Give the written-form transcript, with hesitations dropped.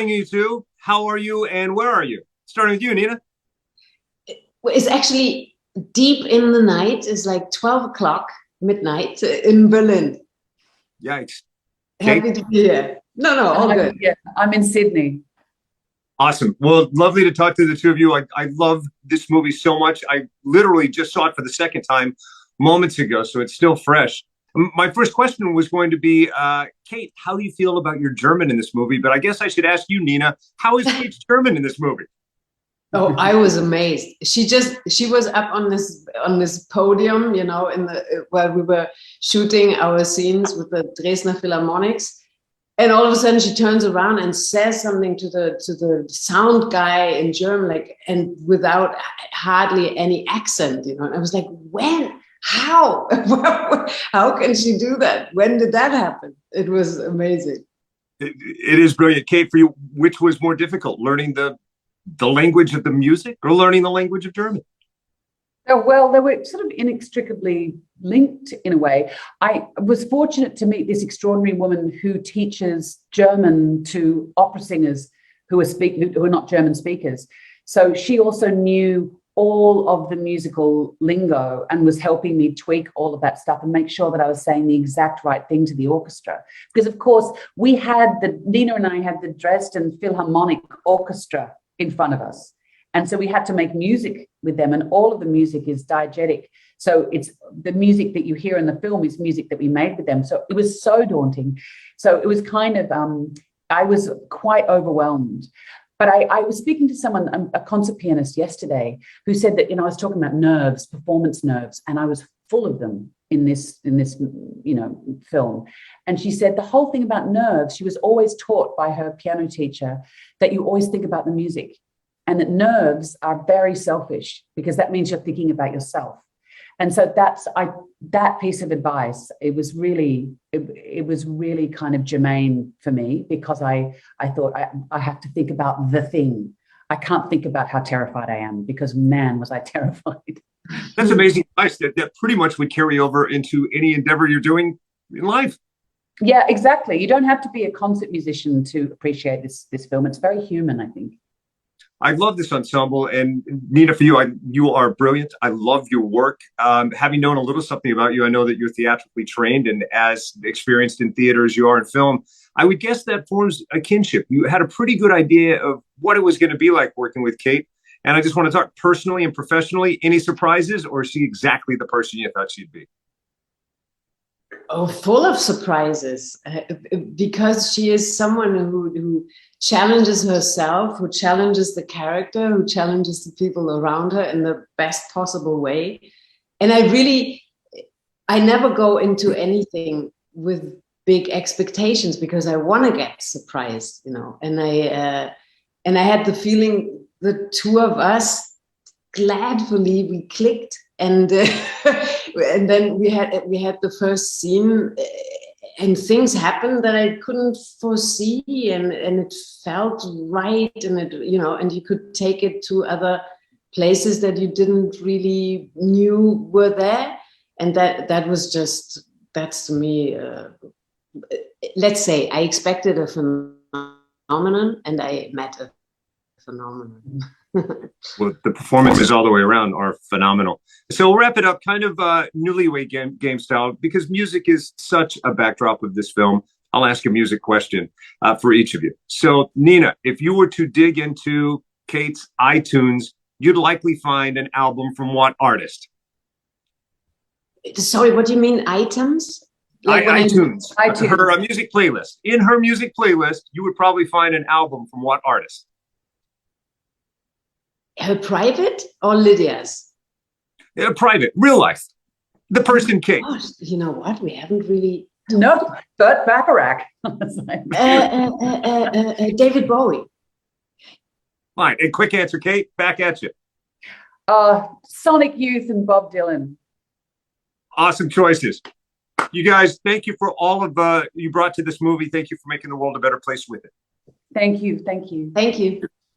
morning, you two. How are you and where are you? Starting with you, Nina. It's actually deep in the night. It's like 12 o'clock midnight in Berlin. Yikes. Cate? Happy to be here. No, all good. Yeah, I'm in Sydney. Awesome. Well, lovely to talk to the two of you. I love this movie so much. I literally just saw it for the second time moments ago, so it's still fresh. My first question was going to be, Cate, how do you feel about your German in this movie? But I guess I should ask you, Nina, how is Cate's German in this movie? Oh, I was amazed. She was up on this podium, in the where we were shooting our scenes with the Dresdner Philharmonics. And all of a sudden she turns around and says something to the sound guy in German, and without hardly any accent, And I was like, when? How? How can she do that? When did that happen? It was amazing. It is brilliant. Cate, for you, which was more difficult, learning the language of the music or learning the language of German? Oh, well, they were sort of inextricably linked in a way. I was fortunate to meet this extraordinary woman who teaches German to opera singers who are not German speakers. So she also knew all of the musical lingo and was helping me tweak all of that stuff and make sure that I was saying the exact right thing to the orchestra. Because, of course, Nina and I had the Dresden Philharmonic Orchestra in front of us. And so we had to make music with them, and all of the music is diegetic. So it's the music that you hear in the film is music that we made with them. So it was so daunting. So it was kind of, I was quite overwhelmed. But I was speaking to someone, a concert pianist yesterday, who said that, I was talking about nerves, performance nerves, and I was full of them in this film. And she said the whole thing about nerves, she was always taught by her piano teacher that you always think about the music, and that nerves are very selfish because that means you're thinking about yourself. And so that piece of advice, it was really kind of germane for me, because I thought I have to think about the thing. I can't think about how terrified I am, because man, was I terrified. That's amazing advice that pretty much would carry over into any endeavor you're doing in life. Yeah, exactly. You don't have to be a concert musician to appreciate this film. It's very human, I think. I love this ensemble, and Nina, for you, you are brilliant. I love your work. Having known a little something about you, I know that you're theatrically trained and as experienced in theater as you are in film. I would guess that forms a kinship. You had a pretty good idea of what it was going to be like working with Cate. And I just want to talk personally and professionally. Any surprises, or is she exactly the person you thought she'd be? Oh, full of surprises, because she is someone who challenges herself, who challenges the character, who challenges the people around her in the best possible way. And I never go into anything with big expectations, because I want to get surprised, And I had the feeling the two of us, gladfully, we clicked. And and then we had the first scene, and things happened that I couldn't foresee, and it felt right, and and you could take it to other places that you didn't really knew were there, and that's to me. Let's say I expected a phenomenon, and I met a phenomenon. Well, the performances all the way around are phenomenal. So we'll wrap it up kind of newlywed game style, because music is such a backdrop of this film. I'll ask a music question for each of you. So Nina, if you were to dig into Cate's iTunes, you'd likely find an album from what artist? Sorry, what do you mean, items? iTunes. iTunes. Her music playlist. In her music playlist, you would probably find an album from what artist? Her private or Lydia's? Private, real life. The person Cate. Gosh, you know what? We haven't really. No, but Bacharach. David Bowie. Fine. A quick answer, Cate. Back at you. Sonic Youth and Bob Dylan. Awesome choices. You guys, thank you for all of you brought to this movie. Thank you for making the world a better place with it. Thank you. Thank you. Thank you.